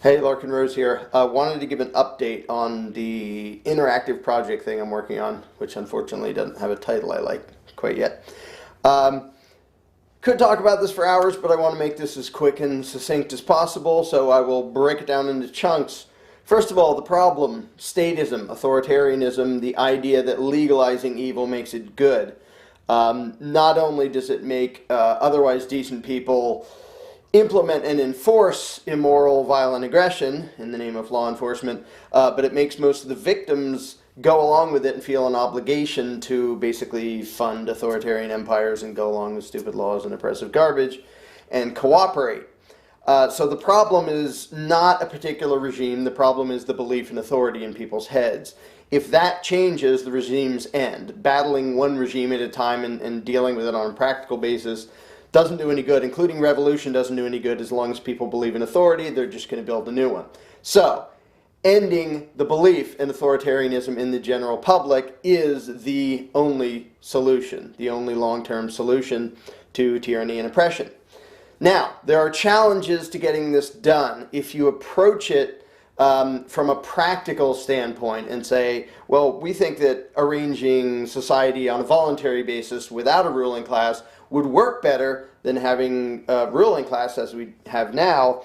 Hey, Larken Rose here. Wanted to give an update on the interactive project thing I'm working on, which unfortunately doesn't have a title I like quite yet. Could talk about this for hours, but I want to make this as quick and succinct as possible, so I will break it down into chunks. First of all, the problem, statism, authoritarianism, the idea that legalizing evil makes it good. Not only does it make otherwise decent people implement and enforce immoral, violent aggression in the name of law enforcement, but it makes most of the victims go along with it and feel an obligation to basically fund authoritarian empires and go along with stupid laws and oppressive garbage and cooperate. So the problem is not a particular regime, the problem is the belief in authority in people's heads. If that changes, the regimes end. Battling one regime at a time and dealing with it on a practical basis doesn't do any good, including revolution doesn't do any good as long as people believe in authority. They're just going to build a new one. So, ending the belief in authoritarianism in the general public is the only solution, the only long-term solution to tyranny and oppression. Now, there are challenges to getting this done if you approach it from a practical standpoint and say, well, we think that arranging society on a voluntary basis without a ruling class would work better than having a ruling class as we have now.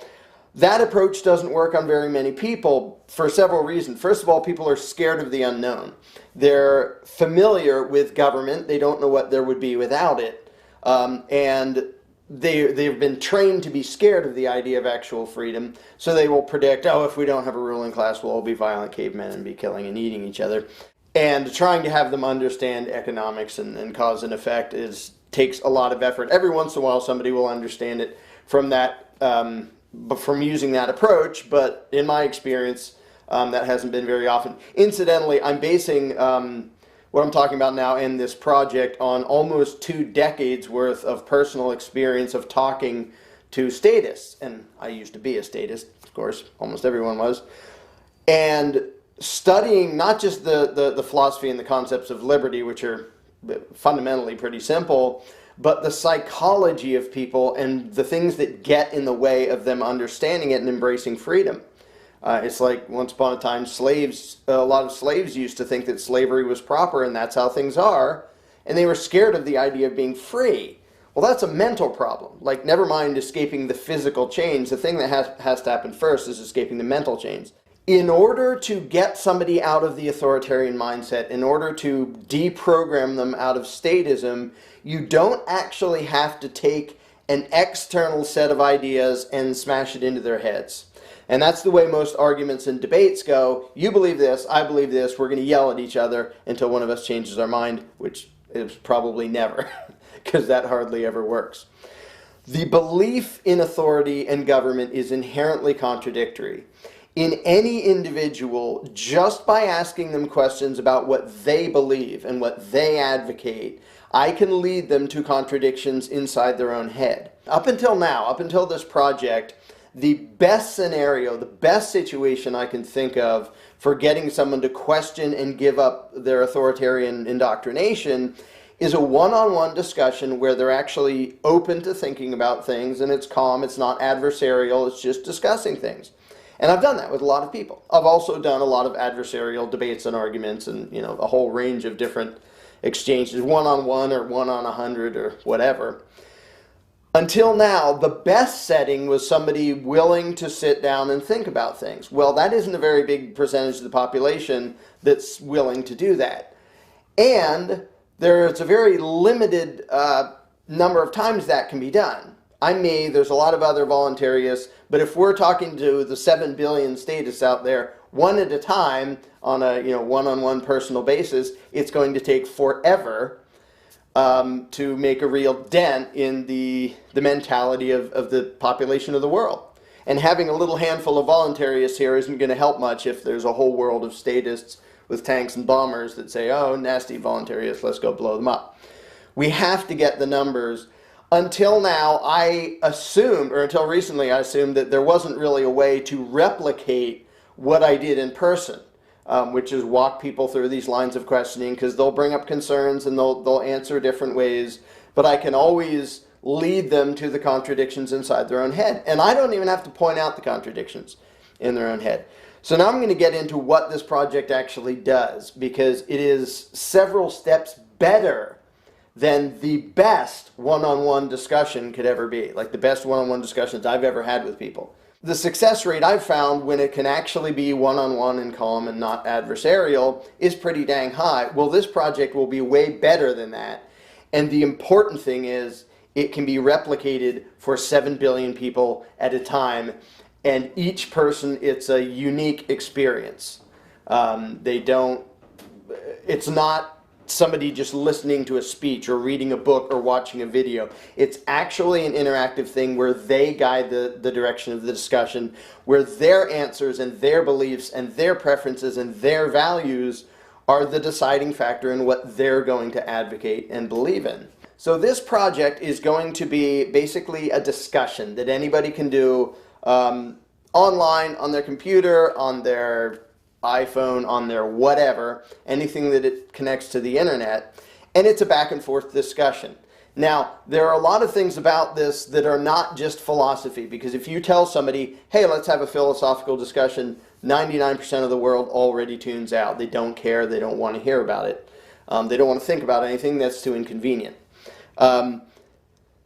That approach doesn't work on very many people for several reasons. First of all, people are scared of the unknown. They're familiar with government. They don't know what there would be without it. And they've been trained to be scared of the idea of actual freedom, so they will predict, oh, if we don't have a ruling class, we'll all be violent cavemen and be killing and eating each other. And trying to have them understand economics and cause and effect takes a lot of effort. Every once in a while, somebody will understand it from that, from using that approach, but in my experience, that hasn't been very often. Incidentally, I'm basing what I'm talking about now in this project on almost 2 decades worth of personal experience of talking to statists, and I used to be a statist, of course, almost everyone was, and studying not just the philosophy and the concepts of liberty, which are fundamentally pretty simple, but the psychology of people and the things that get in the way of them understanding it and embracing freedom. It's like once upon a time a lot of slaves used to think that slavery was proper and that's how things are, and they were scared of the idea of being free. Well, that's a mental problem. Like, never mind escaping the physical chains, the thing that has to happen first is escaping the mental chains. In order to get somebody out of the authoritarian mindset, in order to deprogram them out of statism, you don't actually have to take an external set of ideas and smash it into their heads. And that's the way most arguments and debates go. You believe this, I believe this, we're going to yell at each other until one of us changes our mind, which is probably never, because that hardly ever works. The belief in authority and government is inherently contradictory. In any individual, just by asking them questions about what they believe and what they advocate, I can lead them to contradictions inside their own head. Up until now, up until this project, the best scenario, the best situation I can think of for getting someone to question and give up their authoritarian indoctrination is a one-on-one discussion where they're actually open to thinking about things, and it's calm, it's not adversarial, it's just discussing things. And I've done that with a lot of people. I've also done a lot of adversarial debates and arguments and, a whole range of different exchanges, one-on-one or one-on-100 or whatever. Until now, the best setting was somebody willing to sit down and think about things. Well, that isn't a very big percentage of the population that's willing to do that. And there's a very limited number of times that can be done. I'm me, there's a lot of other voluntarists, but if we're talking to the 7 billion statists out there, one at a time on a one-on-one personal basis, it's going to take forever to make a real dent in the mentality of the population of the world. And having a little handful of voluntarists here isn't going to help much if there's a whole world of statists with tanks and bombers that say, oh, nasty voluntarists, let's go blow them up. We have to get the numbers. Until now, I assumed, or until recently, I assumed that there wasn't really a way to replicate what I did in person, which is walk people through these lines of questioning, because they'll bring up concerns and they'll answer different ways, but I can always lead them to the contradictions inside their own head. And I don't even have to point out the contradictions. in their own head. So now I'm going to get into what this project actually does, because it is several steps better than the best one-on-one discussion could ever be, like the best one-on-one discussions I've ever had with people. The success rate I've found when it can actually be one-on-one and calm and not adversarial is pretty dang high. Well, this project will be way better than that. And the important thing is it can be replicated for 7 billion people at a time. And each person, it's a unique experience. It's not somebody just listening to a speech or reading a book or watching a video. It's actually an interactive thing where they guide the direction of the discussion, where their answers and their beliefs and their preferences and their values are the deciding factor in what they're going to advocate and believe in. So this project is going to be basically a discussion that anybody can do online, on their computer, on their iPhone, on their whatever, anything that it connects to the internet, and it's a back and forth discussion. Now, there are a lot of things about this that are not just philosophy, because if you tell somebody, hey, let's have a philosophical discussion, 99% of the world already tunes out. They don't care, they don't want to hear about it. They don't want to think about anything, that's too inconvenient.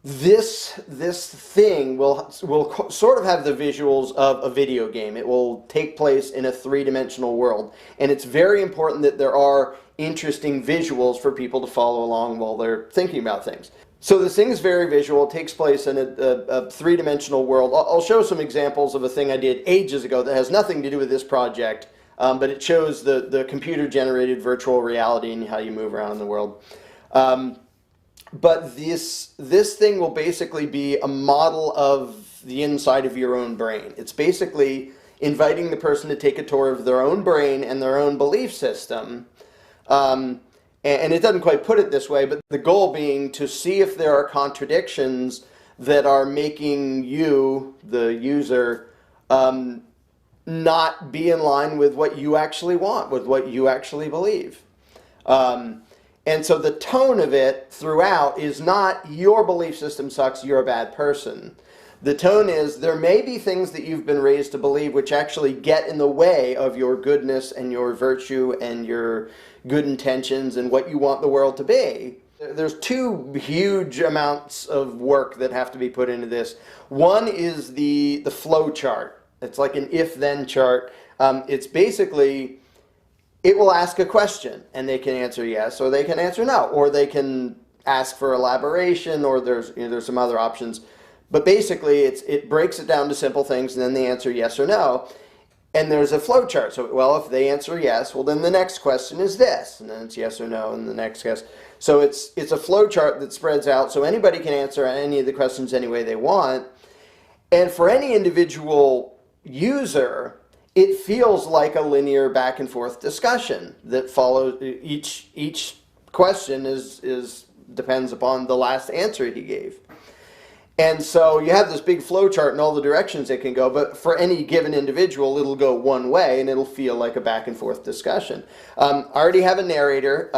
This thing will sort of have the visuals of a video game. It will take place in a three-dimensional world, and it's very important that there are interesting visuals for people to follow along while they're thinking about things. So this thing is very visual. It takes place in a three-dimensional world. I'll show some examples of a thing I did ages ago that has nothing to do with this project, but it shows the computer-generated virtual reality and how you move around in the world. But this thing will basically be a model of the inside of your own brain. It's basically inviting the person to take a tour of their own brain and their own belief system. And it doesn't quite put it this way, but the goal being to see if there are contradictions that are making you, the user, not be in line with what you actually want, with what you actually believe. And so the tone of it throughout is not your belief system sucks, you're a bad person. The tone is there may be things that you've been raised to believe which actually get in the way of your goodness and your virtue and your good intentions and what you want the world to be. There's two huge amounts of work that have to be put into this. One is the flow chart. It's like an if-then chart. It's basically, it will ask a question and they can answer yes or they can answer no, or they can ask for elaboration, or there's some other options. But basically it breaks it down to simple things and then they answer yes or no. And there's a flow chart. So, well, if they answer yes, well then the next question is this, and then it's yes or no, and the next yes. So it's a flow chart that spreads out so anybody can answer any of the questions any way they want. And for any individual user, it feels like a linear back and forth discussion that follows. Each question depends upon the last answer he gave. And so you have this big flow chart and all the directions it can go, but for any given individual, it'll go one way and it'll feel like a back and forth discussion. I already have a narrator,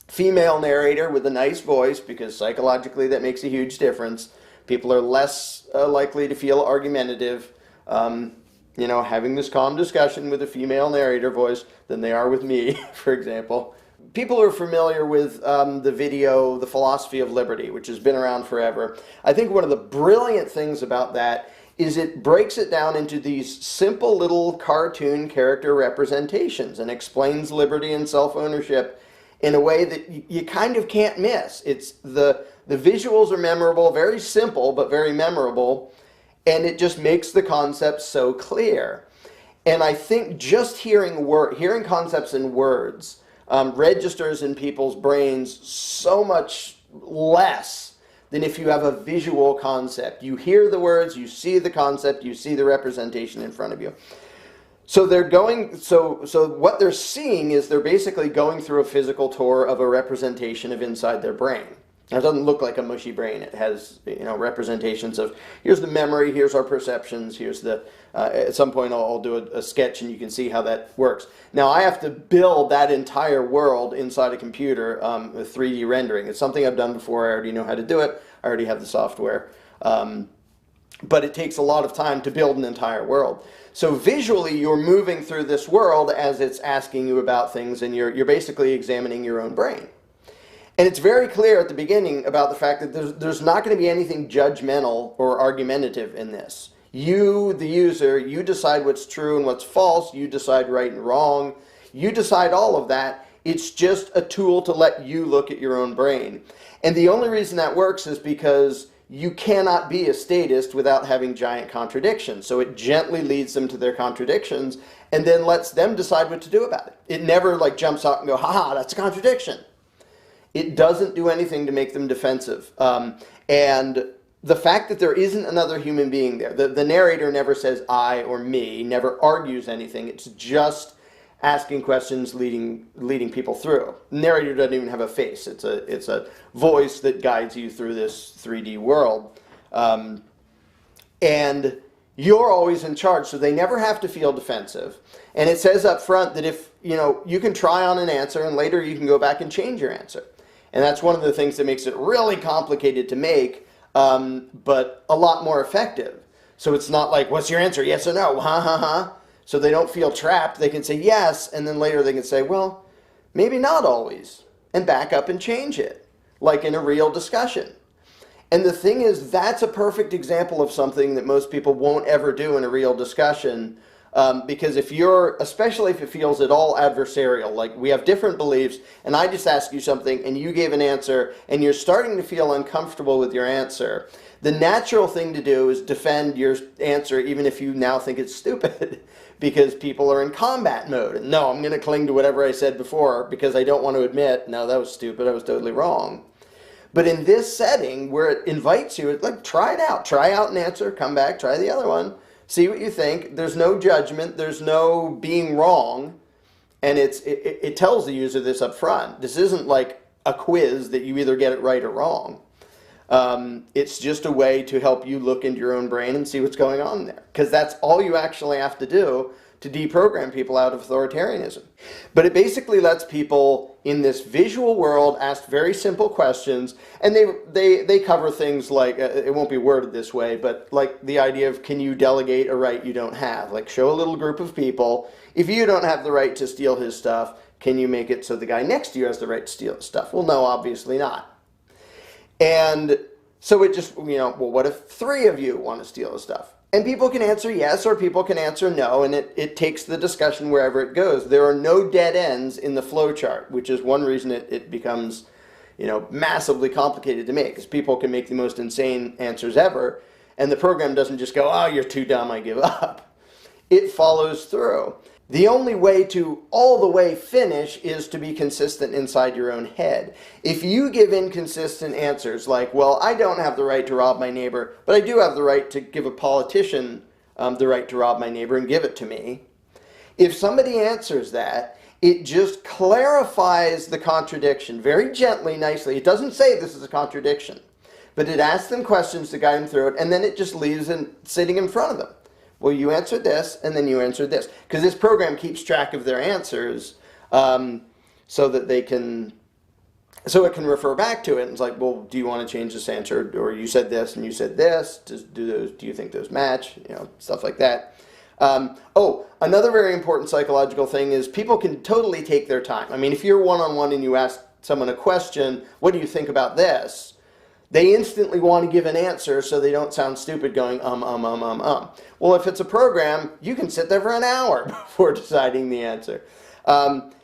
female narrator with a nice voice, because psychologically that makes a huge difference. People are less likely to feel argumentative, having this calm discussion with a female narrator voice than they are with me, for example. People are familiar with the video, The Philosophy of Liberty, which has been around forever. I think one of the brilliant things about that is it breaks it down into these simple little cartoon character representations and explains liberty and self-ownership in a way that you kind of can't miss. It's the visuals are memorable, very simple, but very memorable, and it just makes the concept so clear. And I think just hearing concepts in words registers in people's brains so much less than if you have a visual concept. You hear the words, you see the concept, you see the representation in front of you. So so what they're seeing is they're basically going through a physical tour of a representation of inside their brain. Now, it doesn't look like a mushy brain. It has, representations of, here's the memory, here's our perceptions, here's the, at some point I'll do a sketch and you can see how that works. Now, I have to build that entire world inside a computer with 3D rendering. It's something I've done before. I already know how to do it. I already have the software. but it takes a lot of time to build an entire world. So visually, you're moving through this world as it's asking you about things, and you're basically examining your own brain. And it's very clear at the beginning about the fact that there's not going to be anything judgmental or argumentative in this. You, the user, you decide what's true and what's false. You decide right and wrong. You decide all of that. It's just a tool to let you look at your own brain. And the only reason that works is because you cannot be a statist without having giant contradictions. So it gently leads them to their contradictions and then lets them decide what to do about it. It never like jumps out and go, haha, that's a contradiction. It doesn't do anything to make them defensive. And the fact that there isn't another human being there, the narrator never says I or me, never argues anything. It's just asking questions, leading people through. The narrator doesn't even have a face. It's a voice that guides you through this 3D world. And you're always in charge, so they never have to feel defensive. And it says up front that if, you can try on an answer and later you can go back and change your answer. And that's one of the things that makes it really complicated to make, but a lot more effective. So it's not like, what's your answer? Yes or no? Ha ha ha. So they don't feel trapped. They can say yes, and then later they can say, well, maybe not always, and back up and change it, like in a real discussion. And the thing is, that's a perfect example of something that most people won't ever do in a real discussion, because especially if it feels at all adversarial, like we have different beliefs, and I just ask you something, and you gave an answer, and you're starting to feel uncomfortable with your answer, the natural thing to do is defend your answer, even if you now think it's stupid, because people are in combat mode. And no, I'm going to cling to whatever I said before, because I don't want to admit, no, that was stupid, I was totally wrong. But in this setting, where it invites you, it's like, try it out. Try out an answer, come back, try the other one. See what you think. There's no judgment. There's no being wrong. And it tells the user this up front. This isn't like a quiz that you either get it right or wrong. It's just a way to help you look into your own brain and see what's going on there. Because that's all you actually have to do to deprogram people out of authoritarianism. But it basically lets people in this visual world ask very simple questions, and they cover things like, it won't be worded this way, but like the idea of, can you delegate a right you don't have? Like, show a little group of people, if you don't have the right to steal his stuff, can you make it so the guy next to you has the right to steal his stuff? Well, no, obviously not. And so it just, well, what if 3 of you want to steal his stuff? And people can answer yes or people can answer no, and it takes the discussion wherever it goes. There are no dead ends in the flowchart, which is one reason it becomes, massively complicated to make, because people can make the most insane answers ever, and the program doesn't just go, oh, you're too dumb, I give up. It follows through. The only way to all the way finish is to be consistent inside your own head. If you give inconsistent answers like, well, I don't have the right to rob my neighbor, but I do have the right to give a politician the right to rob my neighbor and give it to me. If somebody answers that, it just clarifies the contradiction very gently, nicely. It doesn't say this is a contradiction, but it asks them questions to guide them through it, and then it just leaves them sitting in front of them. Well, you answered this, and then you answered this. Because this program keeps track of their answers so that it can refer back to it. And it's like, well, do you want to change this answer? Or you said this, and you said this. Do you think those match? Stuff like that. Another very important psychological thing is people can totally take their time. I mean, if you're one-on-one and you ask someone a question, what do you think about this? They instantly want to give an answer so they don't sound stupid going, Well, if it's a program, you can sit there for an hour before deciding the answer. And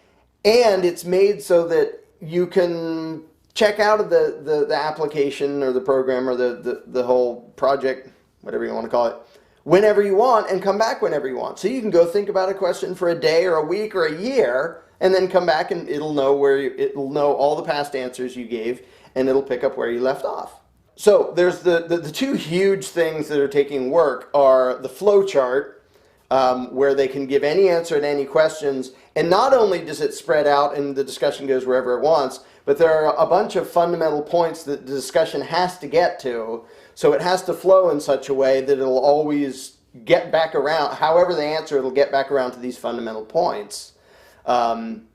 it's made so that you can check out of the application or the program or the whole project, whatever you want to call it, whenever you want and come back whenever you want. So you can go think about a question for a day or a week or a year and then come back and it'll know all the past answers you gave, and it'll pick up where you left off. So there's the 2 huge things that are taking work are the flow chart, where they can give any answer to any questions, and not only does it spread out and the discussion goes wherever it wants, but there are a bunch of fundamental points that the discussion has to get to, so it has to flow in such a way that it'll always get back around, however they answer, it'll get back around to these fundamental points.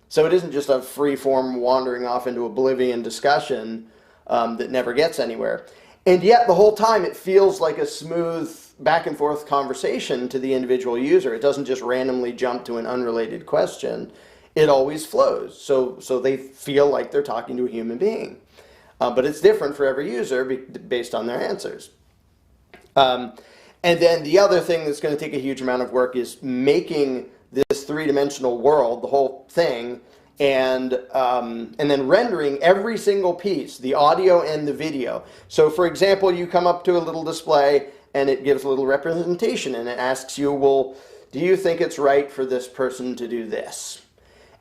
So it isn't just a free-form wandering off into oblivion discussion that never gets anywhere. And yet the whole time it feels like a smooth back and forth conversation to the individual user. It doesn't just randomly jump to an unrelated question. It always flows. So they feel like they're talking to a human being. But it's different for every user based on their answers. And then the other thing that's going to take a huge amount of work is making this three-dimensional world, the whole thing, and then rendering every single piece, the audio and the video. So for example, you come up to a little display and it gives a little representation and it asks you, well, do you think it's right for this person to do this?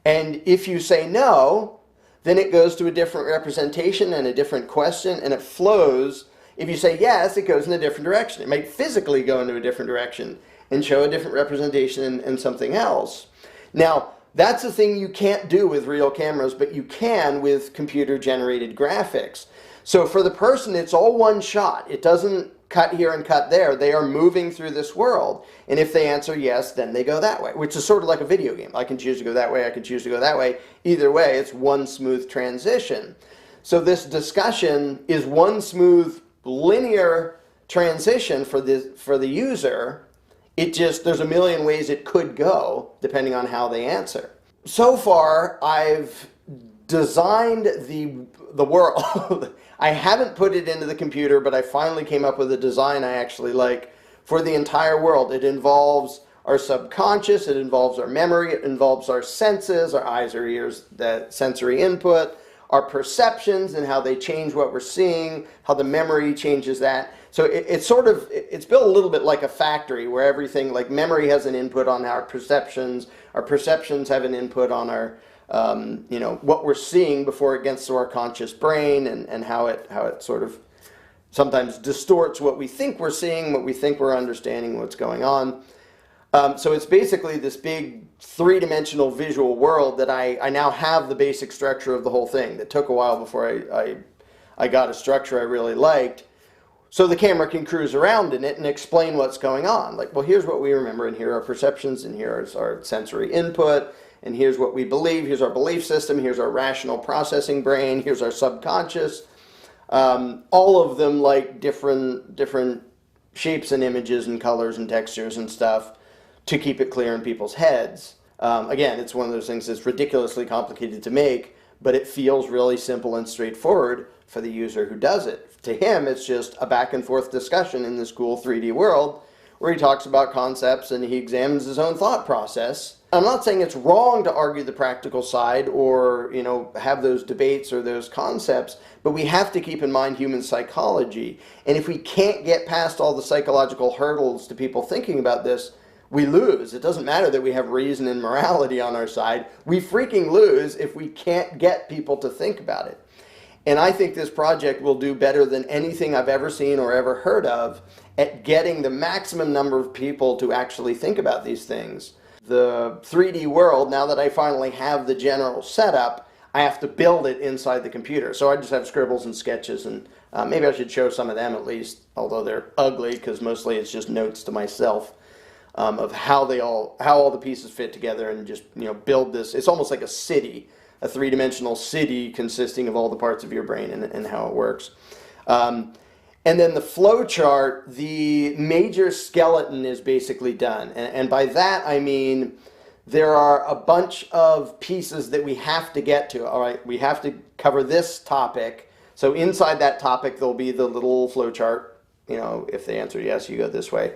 And if you say no, then it goes to a different representation and a different question, and it flows. If you say yes, it goes in a different direction. It might physically go into a different direction and show a different representation and something else. Now, that's a thing you can't do with real cameras, but you can with computer-generated graphics. So for the person, it's all one shot. It doesn't cut here and cut there. They are moving through this world. And if they answer yes, then they go that way, which is sort of like a video game. I can choose to go that way. I can choose to go that way. Either way, it's one smooth transition. So this discussion is one smooth linear transition for the user. There's a million ways it could go depending on how they answer. So far, I've designed the world. I haven't put it into the computer, but I finally came up with a design I actually like for the entire world. It involves our subconscious, it involves our memory, it involves our senses, our eyes or ears, that sensory input, our perceptions and how they change what we're seeing, how the memory changes that. So it's built a little bit like a factory where everything, like memory has an input on our perceptions have an input on our, what we're seeing before it gets to our conscious brain, and how it sort of sometimes distorts what we think we're seeing, what we think we're understanding, what's going on. So it's basically this big three-dimensional visual world that I now have the basic structure of the whole thing. That took a while before I got a structure I really liked. So the camera can cruise around in it and explain what's going on. Like, well, here's what we remember, and here are our perceptions, and here's our sensory input, and here's what we believe, here's our belief system, here's our rational processing brain, here's our subconscious. All of them like different shapes and images and colors and textures and stuff to keep it clear in people's heads. Again, it's one of those things that's ridiculously complicated to make, but it feels really simple and straightforward for the user who does it. To him, it's just a back and forth discussion in this cool 3D world where he talks about concepts and he examines his own thought process. I'm not saying it's wrong to argue the practical side or, have those debates or those concepts, but we have to keep in mind human psychology. And if we can't get past all the psychological hurdles to people thinking about this, we lose. It doesn't matter that we have reason and morality on our side. We freaking lose if we can't get people to think about it. And I think this project will do better than anything I've ever seen or ever heard of at getting the maximum number of people to actually think about these things. The 3D world, now that I finally have the general setup, I have to build it inside the computer. So I just have scribbles and sketches, and maybe I should show some of them at least, although they're ugly because mostly it's just notes to myself of how all the pieces fit together, and just build this. It's almost like a city. A three-dimensional city consisting of all the parts of your brain and how it works. And then the flow chart, the major skeleton is basically done. And by that I mean there are a bunch of pieces that we have to get to. All right, we have to cover this topic. So inside that topic there'll be the little flow chart. If they answer yes, you go this way.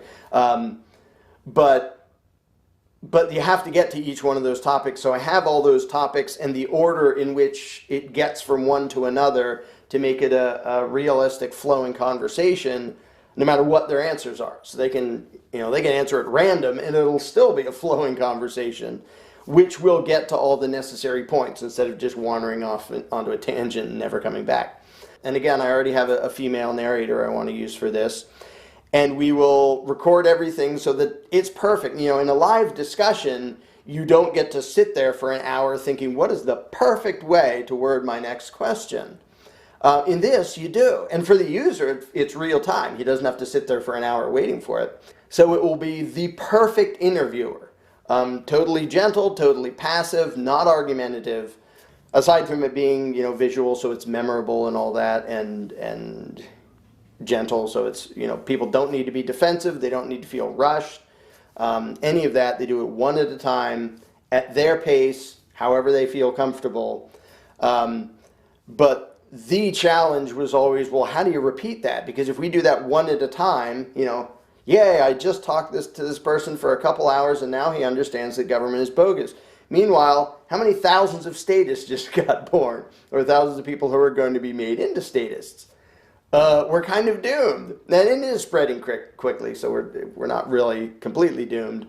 But you have to get to each one of those topics. So I have all those topics and the order in which it gets from one to another to make it a realistic flowing conversation, no matter what their answers are. So they can answer at random and it'll still be a flowing conversation, which will get to all the necessary points instead of just wandering off onto a tangent and never coming back. And again, I already have a female narrator I want to use for this. And we will record everything so that it's perfect. In a live discussion, you don't get to sit there for an hour thinking, what is the perfect way to word my next question? In this, you do. And for the user, it's real time. He doesn't have to sit there for an hour waiting for it. So it will be the perfect interviewer. Totally gentle, totally passive, not argumentative. Aside from it being, visual, so it's memorable and all that, and gentle, so it's, people don't need to be defensive, they don't need to feel rushed, any of that. They do it one at a time, at their pace, however they feel comfortable. But the challenge was always, well, how do you repeat that? Because if we do that one at a time, yay, I just talked to this person for a couple hours and now he understands that government is bogus. Meanwhile, how many thousands of statists just got born? Or thousands of people who are going to be made into statists? We're kind of doomed. And it is spreading quickly, so we're not really completely doomed.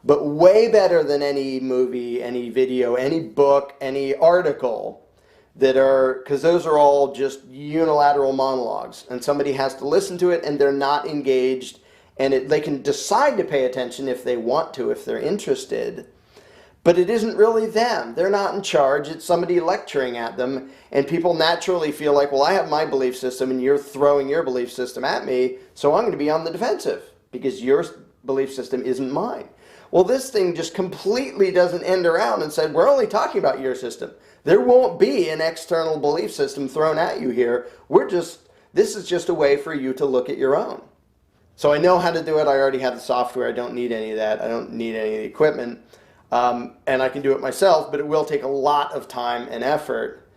But way better than any movie, any video, any book, any article because those are all just unilateral monologues, and somebody has to listen to it and they're not engaged, and they can decide to pay attention if they want to, if they're interested. But it isn't really them. They're not in charge. It's somebody lecturing at them, and people naturally feel like, well, I have my belief system and you're throwing your belief system at me, so I'm going to be on the defensive because your belief system isn't mine. Well, this thing just completely doesn't end around and said, we're only talking about your system. There won't be an external belief system thrown at you here. This is just a way for you to look at your own. So I know how to do it. I already have the software. I don't need any of that. I don't need any of the equipment. And I can do it myself, but it will take a lot of time and effort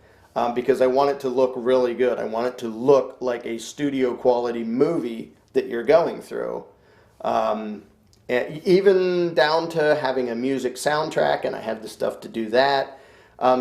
because I want it to look really good. I want it to look like a studio quality movie that you're going through. Even down to having a music soundtrack, and I have the stuff to do that,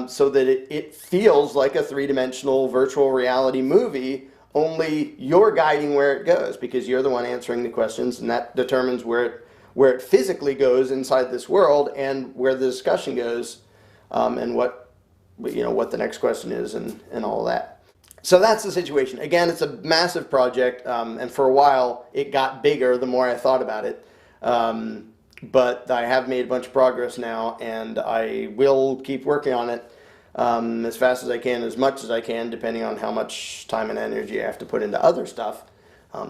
so that it feels like a three-dimensional virtual reality movie, only you're guiding where it goes because you're the one answering the questions, and that determines where it physically goes inside this world and where the discussion goes, and what the next question is and all of that. So that's the situation. Again, it's a massive project, and for a while it got bigger the more I thought about it. But I have made a bunch of progress now, and I will keep working on it as fast as I can, as much as I can, depending on how much time and energy I have to put into other stuff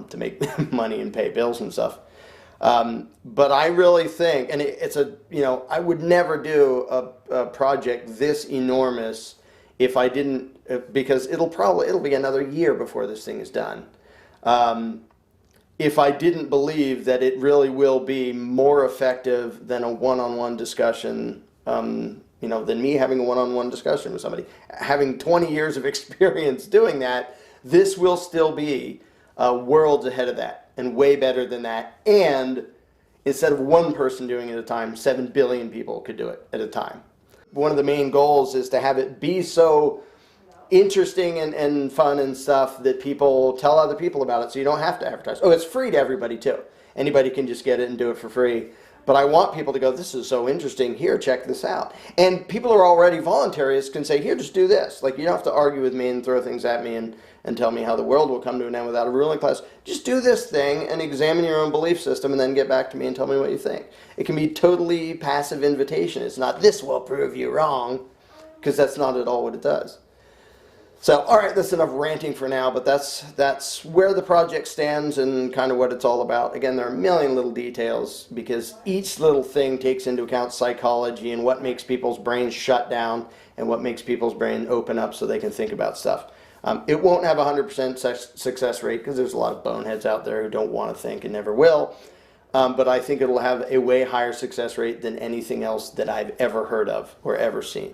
to make money and pay bills and stuff. But I really think, and I would never do a project this enormous if I didn't, because it'll be another year before this thing is done. If I didn't believe that it really will be more effective than a one-on-one discussion, than me having a one-on-one discussion with somebody. Having 20 years of experience doing that, this will still be worlds ahead of that and way better than that. And instead of one person doing it at a time, 7 billion people could do it at a time. One of the main goals is to have it be so interesting and fun and stuff that people tell other people about it, so you don't have to advertise. Oh, it's free to everybody too. Anybody can just get it and do it for free. But I want people to go, this is so interesting, here, check this out. And people who are already voluntarists can say, here, just do this. Like, you don't have to argue with me and throw things at me and tell me how the world will come to an end without a ruling class. Just do this thing and examine your own belief system and then get back to me and tell me what you think. It can be totally passive invitation. It's not, this will prove you wrong, because that's not at all what it does. So, all right, that's enough ranting for now, but that's where the project stands and kind of what it's all about. Again, there are a million little details because each little thing takes into account psychology and what makes people's brains shut down and what makes people's brain open up so they can think about stuff. It won't have a 100% success rate because there's a lot of boneheads out there who don't want to think and never will. But I think it'll have a way higher success rate than anything else that I've ever heard of or ever seen.